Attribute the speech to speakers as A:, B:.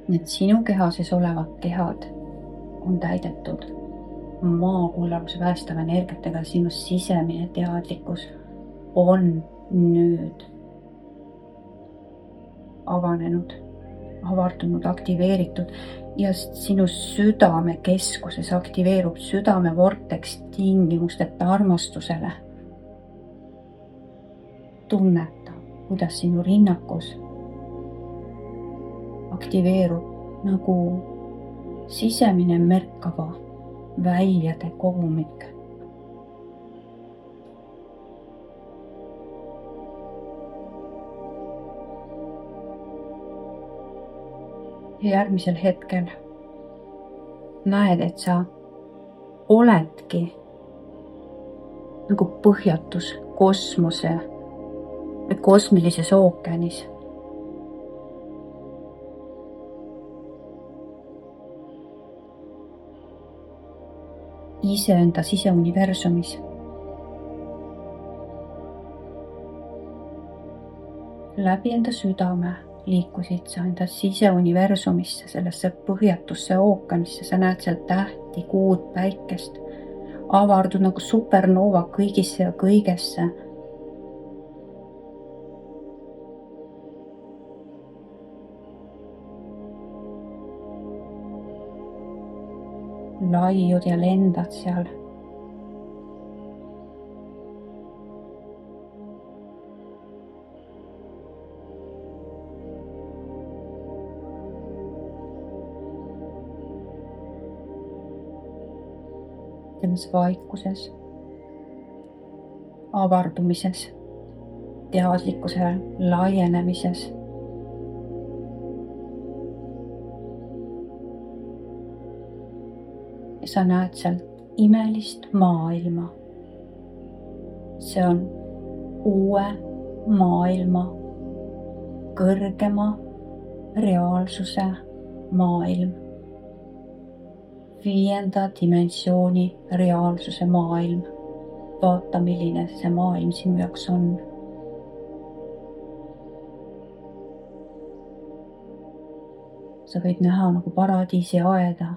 A: Need sinu keha sees olevad kehad on täidetud maakullavuse päästava energiatega, sinu sisemine teadlikkus on nüüd avanenud, avardunud, aktiveeritud ja sinu südamekeskuses aktiveerub südamevorteks tingimusteta armastusele. Tunneta, kuidas sinu rinnakus aktiveerub nagu sisemine märkava väljade kogumik. Ja järgmisel hetkel näed, et sa oledki nagu põhjatus kosmose või kosmilises ookeanis. Iseenda siseuniversumis. Läbi enda südame liikusid sa enda siseuniversumisse, sellesse põhjatusse ookeanisse, sa näed seal tähti, kuud, päikest, avardud nagu supernoova kõigisse ja kõigesse. Laiud ja lendad seal. Selles vaikuses, avardumises, teadlikkuse laienemises. Ja sa näed sealt imelist maailma. See on uue maailma, kõrgema reaalsuse maailm. 5. dimensiooni reaalsuse maailm. Vaata, milline see maailm sinu jaoks on. Sa võid näha nagu paradiisi aeda,